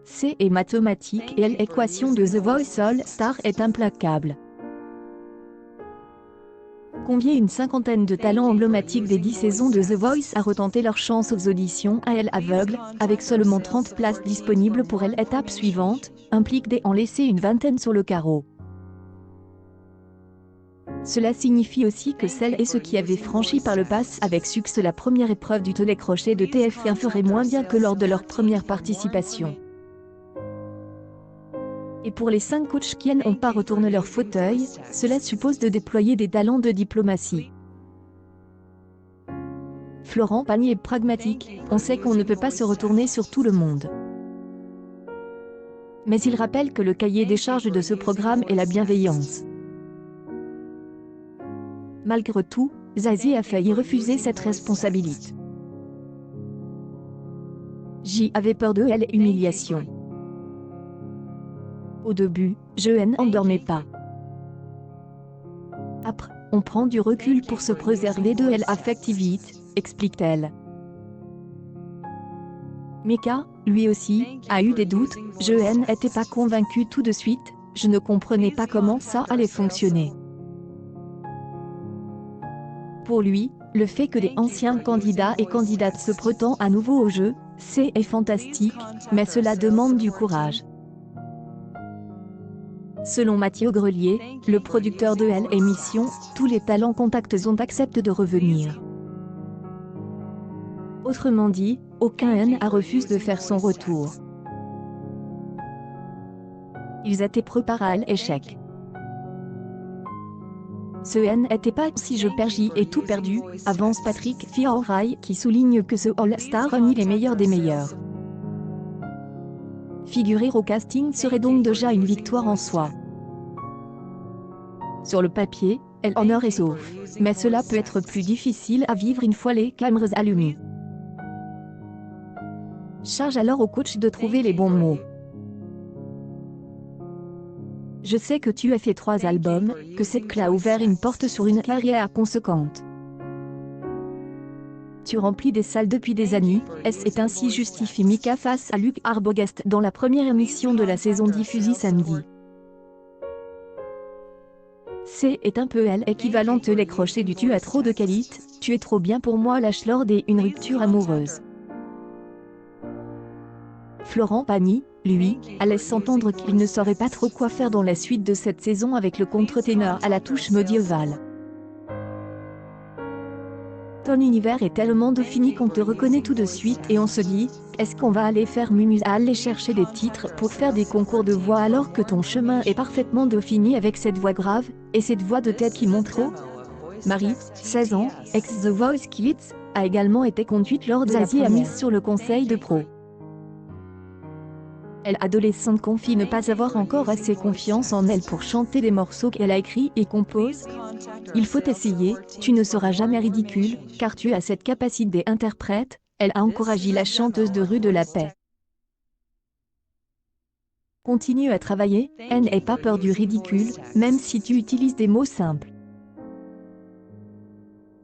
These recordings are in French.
C est mathématique et l'équation de The Voice All Star est implacable. Combien une cinquantaine de talents emblématiques des 10 saisons de The Voice a retenté leur chance aux auditions à elle aveugle, avec seulement 30 places disponibles pour l'étape suivante, implique d'en laisser une vingtaine sur le carreau. Cela signifie aussi que celles et ceux qui avaient franchi par le passé avec succès la première épreuve du télécrochet de TF1 feraient moins bien que lors de leur première participation. Et pour les 5 coachs qui n'ont pas retourné leur fauteuil, cela suppose de déployer des talents de diplomatie. Florent Pagny est pragmatique, on sait qu'on ne peut pas se retourner sur tout le monde. Mais il rappelle que le cahier des charges de ce programme est la bienveillance. Malgré tout, Zazie a failli refuser cette responsabilité. J'y avais peur de l'humiliation. Au début, je n'en dormais pas. Après, on prend du recul pour se préserver de l'affectivité, explique-t-elle. Mika, lui aussi, a eu des doutes, je n'étais pas convaincu tout de suite, je ne comprenais pas comment ça allait fonctionner. Pour lui, le fait que des anciens candidats et candidates se prétendent à nouveau au jeu, c'est fantastique, mais cela demande du courage. Selon Mathieu Grelier, le producteur de l'émission, tous les talents contacts ont accepté de revenir. Autrement dit, aucun n'a refusé de faire son retour. Ils étaient préparés à l'échec. Ce n'était pas si je perdis et tout perdu, avance Patrick Fiaorai qui souligne que ce All-Star réunit les meilleurs des meilleurs. Figurer au casting serait donc déjà une victoire en soi. Sur le papier, elle en est sauf, mais cela peut être plus difficile à vivre une fois les caméras allumées. Charge alors au coach de trouver les bons mots. Je sais que tu as fait 3 albums, que cette clé a ouvert une porte sur une carrière conséquente. Tu remplis des salles depuis des années, est ainsi justifie Mika face à Luc Arbogast dans la première émission de la saison diffusée samedi. C est un peu l'équivalente les crochets du tu as trop de qualité, tu es trop bien pour moi lâche lors d'une rupture amoureuse. Florent Pagny, lui, a laissé entendre qu'il ne saurait pas trop quoi faire dans la suite de cette saison avec le contre-ténor à la touche médiévale. Ton univers est tellement défini qu'on te reconnaît tout de suite et on se dit, est-ce qu'on va aller faire mumuse à aller chercher des titres pour faire des concours de voix alors que ton chemin est parfaitement défini avec cette voix grave, et cette voix de tête qui monte trop? Marie, 16 ans, ex-The Voice Kids, a également été conduite lors de Zazie a mise sur le conseil de pro. Elle adolescente confie ne pas avoir encore assez confiance en elle pour chanter des morceaux qu'elle a écrits et compose. Il faut essayer, tu ne seras jamais ridicule, car tu as cette capacité d'interprète, elle a encouragé la chanteuse de Rue de la Paix. Continue à travailler, elle n'ait pas peur du ridicule, même si tu utilises des mots simples.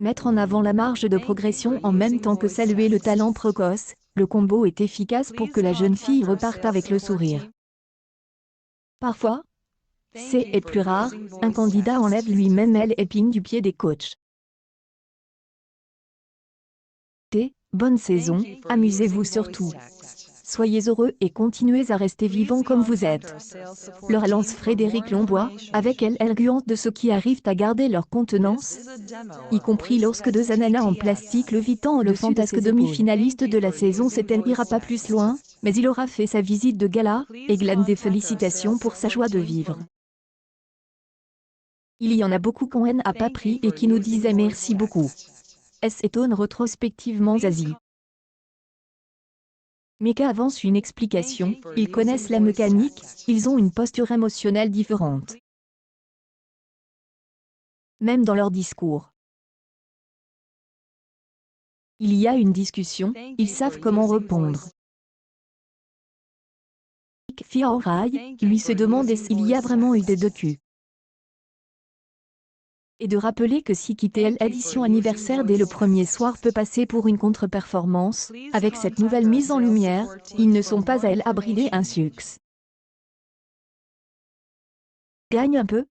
Mettre en avant la marge de progression en même temps que saluer le talent précoce, le combo est efficace pour que la jeune fille reparte avec le sourire. Parfois, c'est plus rare, un candidat enlève lui-même l'épine du pied des coachs. Bonne saison, amusez-vous surtout. Soyez heureux et continuez à rester vivant comme vous êtes. Leur lance Frédéric Lombois, avec elle argumente de ceux qui arrivent à garder leur contenance, y compris lorsque 2 ananas en plastique levitant le fantasque demi-finaliste de la saison C'était n'ira pas plus loin, mais il aura fait sa visite de gala, et glane des félicitations pour sa joie de vivre. Il y en a beaucoup qu'on n'a pas pris et qui nous disaient merci beaucoup. Étonne rétrospectivement Zazie. Mika avance une explication, ils connaissent la mécanique, ils ont une posture émotionnelle différente. Même dans leur discours. Il y a une discussion, ils savent comment répondre. Fiaorai, lui se demande s'il y a vraiment eu des docu. Et de rappeler que si quitter l'édition anniversaire dès le premier soir peut passer pour une contre-performance, avec cette nouvelle mise en lumière, ils ne sont pas à elle à brider un succès. Gagne un peu.